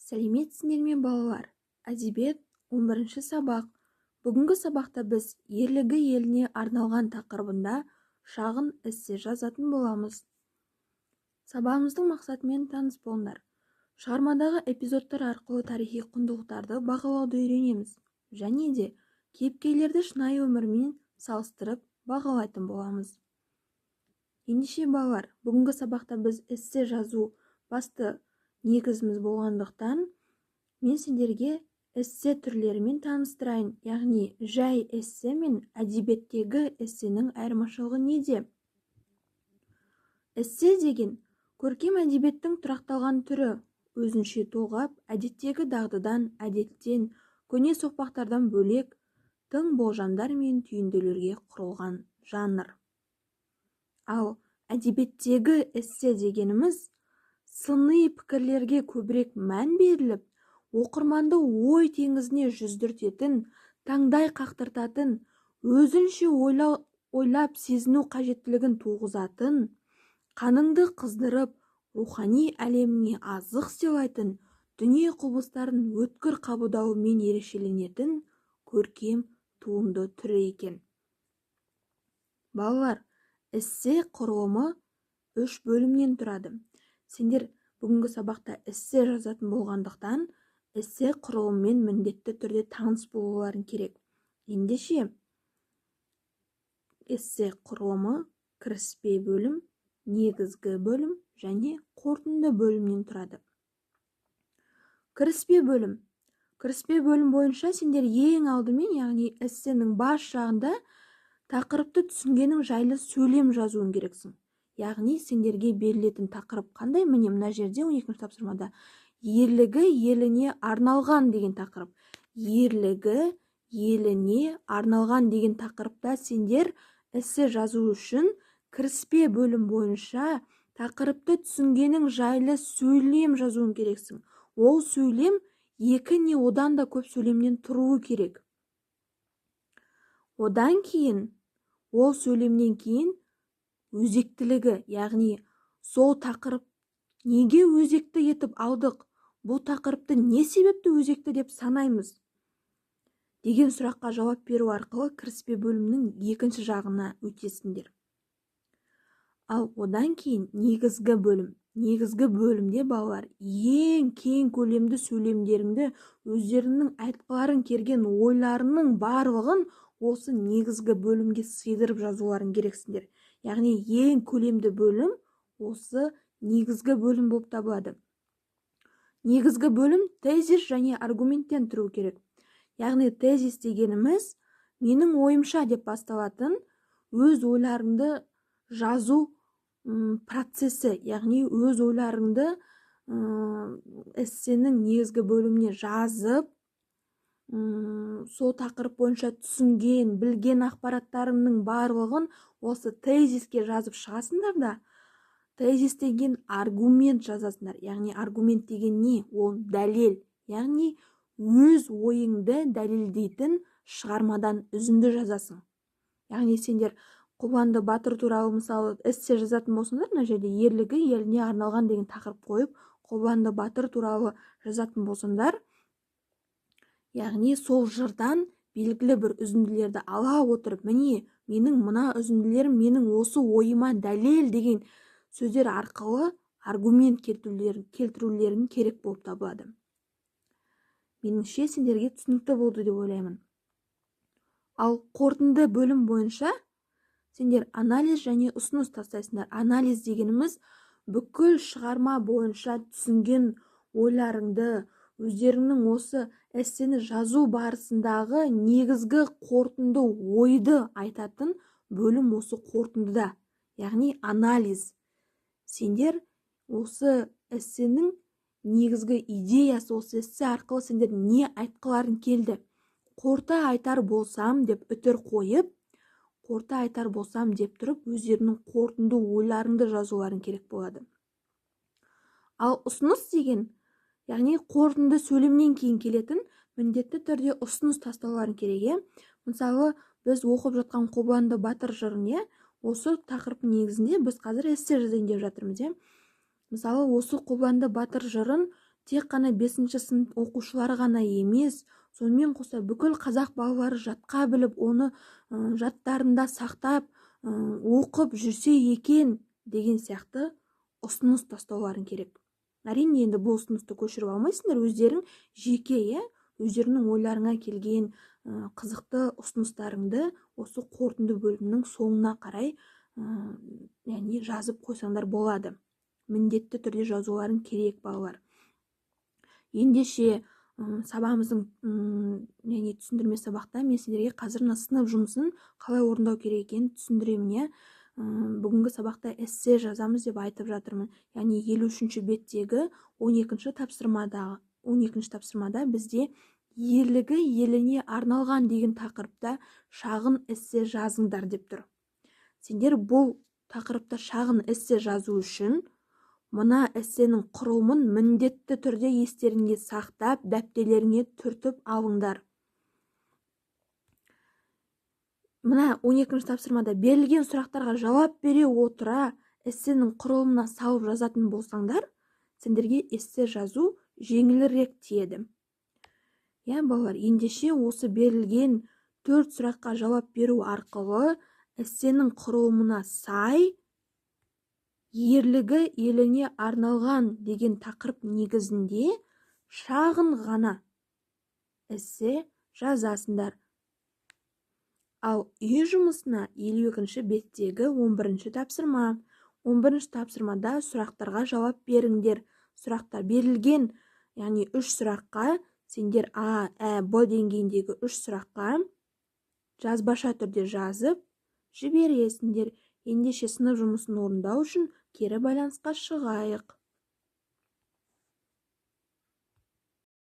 Сәлеметсіңдер ме балалар? Әдебиет 11-ші сабақ. Бүгінгі сабақта біз ерлігі еліне арналған тақырыбында шағын эссе жазатын боламыз. Сабағымыздың мақсатымен таныс болыңдар. Шығармадағы эпизодтар арқылы тарихи құндылықтарды бағалауды үйренеміз. Және де кейіпкерлерді шынайы өмірмен салыстырып бағалайтын боламыз. Ендеше балалар, бүгінгі сабақта біз эссе жазу басты негізіміз болғандықтан, мен сендерге эссе түрлерімен таныстырайын. Яғни, жай эссе мен әдебиеттегі эссенің айырмашылығы неде? Эссе деген көркем әдебиеттің тұрақталған түрі, өзінше толғап, әдеттегі дағдыдан, әдеттен, көне соқпақтардан бөлек, тың болжамдар мен түйінділерге құрылған жанр. Ал әдебиеттегі эссе дегеніміз сыни пікірлерге көбірек мән беріліп, оқырманды ой теңізіне жүздіртетін, таңдай қақтыртатын, өзінше ойлап сезіну қажеттілігін туғызатын, қаныңды қыздырып, рухани әлеміне азық сыйлайтын, дүние құбылыстарын өткір қабылдауымен ерекшеленетін көркем туынды түрі екен. Балалар, эссе құрылымы 3 бөлімнен тұрады. Сендер бүгінгі сабақта эссе жазатын болғандықтан, эссе құрылымымен міндетті түрде таныс болуларың керек. Ендеше, эссе құрылымы кіріспе бөлім, негізгі бөлім және қорытынды бөлімнен тұрады. Кіріспе бөлім. Кіріспе бөлім бойынша сендер ең алдымен, яғни эссенің бас жағында тақырыпты түсінгенің жайлы сөйлем жазуын керексің. Яғни, сендерге берілетін тақырып қандай? Міне мына жерде 12-ші тапсырмада ерлігі еліне арналған деген тақырып. Ерлігі еліне арналған деген тақырыпта сендер эссе жазу үшін кіріспе бөлім бойынша тақырыпты түсінгенің жайлы сөйлем жазуын керексің. Ол сөйлем 2 не одан да көп сөйлемнен тұруы керек. Одан кейін, ол сөйлемнен кейін өзектілігі, яғни сол тақырып неге өзекті етіп алдық, бұл тақырыпты не себепті өзекті деп санаймыз деген сұраққа жауап беру арқылы кіріспе бөлімнің екінші жағына өтесіңдер. Ал одан кейін негізгі бөлім. Негізгі бөлімде балалар ең кең көлемді сөйлемдеріңді, өздерінің айтқыларын келген ойларының барлығын осы негізгі бөлімге сыйдырып жазуларын керексіңдер. Яғни ең көлемді бөлім осы негізгі бөлім болып табылады. Негізгі бөлім тезис және аргументтен тұру керек. Яғни тезис дегеніміз менің ойымша деп басталатын өз ойларыңды жазу процесі, яғни өз ойларыңды эссенің негізгі бөліміне жазып, сол тақырып бойынша түсінген, білген ақпараттарыңның барлығын осы тезиске жазып шығасыңдар да, тезис деген аргумент жазасыңдар. Яғни аргумент деген не? Ол дәлел. Яғни өз ойыңды дәлелдейтін шығармадан үзінді жазасың. Яғни сендер Қобыланды батыр туралы мысалы эссе жазатын болсаңдар, мына жерде ерлігі еліне арналған деген тақырып қойып, Қобыланды батыр туралы жазатын болсаңдар, яғни сол жырдан белгілі бір үзінділерді ала отырып, міне менің мына үзінділерім менің осы ойыма дәлел деген сөздер арқылы аргумент келтірулерің керек болып табылады. Меніңше сендерге түсінікті болды деп ойлаймын. Ал қорытынды бөлім бойынша сендер анализ және ұсыныс тастайсыңдар. Анализ дегеніміз бүкіл шығарма бойынша түсінген ойларыңды, өздеріңнің осы эссені жазу барысындағы негізгі қорытынды ойды айтатын бөлім осы қорытындыда. Яғни анализ. Сендер осы эссенің негізгі идеясы, осы эссе арқылы сендер не айтқыларың келді? Қорыта айтар болсам деп үтір қойып, қорыта айтар болсам деп тұрып, өздерінің қорытынды ойларыңды жазуларын керек болады. Ал ұсыныс деген, яғни қорытынды сөйлемнен кейін келетін, міндетті түрде ұсыныс тастауларын керек. Мысалы, біз оқып жатқан Қобыланды батыр жырын, осы тақырып негізінде біз қазір эссе жазайын деп жатырмыз. Мысалы, осы Қобыланды батыр жырын тек қана 5-ші сынып оқушылары ғана емес, сонымен қоса бүкіл қазақ балалары жатқа біліп, оны жаттарында сақтап, оқып жүрсе екен деген сияқты ұсыныс тастауларын керек. Әрине, енді бұл ұсынысты көшіріп алмайсыңдар, өздерің жеке, өздерінің ойларыңа келген қызықты ұсыныстарыңды осы қорытынды бөлімнің соңына қарай яғни жазып қойсаңдар болады. Міндетті түрде жазуларың керек, балалар. Ендеше сабағымыздың яғни түсіндірме сабақта мен сіздерге қазір сынып жұмысын қалай орындау керек екенін түсіндіремін. Бүгінгі сабақта эссе жазамыз деп айтып жатырмын. Яғни 53-ші беттегі 12-ші тапсырмада бізде ерлігі еліне арналған деген тақырыпта шағын эссе жазыңдар деп тұр. Сендер бұл тақырыпта шағын эссе жазу үшін мына эссенің құрылымын міндетті түрде естеріңе сақтап, дәптерлеріңе түртіп алыңдар. Мына 12-ші тапсырмада берілген сұрақтарға жауап бере отыра эссенің құрылымына салып жазатын болсаңдар, сендерге эссе жазу жеңілірек тиеді. Балалар, ендеше осы берілген 4 сұраққа жауап беру арқылы эссенің құрылымына сай ерлігі еліне арналған деген тақырып негізінде шағын ғана эссе жазасыңдар. Ал үй жұмысына 52-ші беттегі 11-ші тапсырма. 11-ші тапсырмада сұрақтарға жауап беріңдер. Сұрақтар берілген, яғни 3 сұраққа сендер А, Ә, Б деңгейіндегі 3 сұраққа жазбаша түрде жазып жібересіңдер. Ендеше сынып жұмысын орындау үшін кері байланысқа шығайық.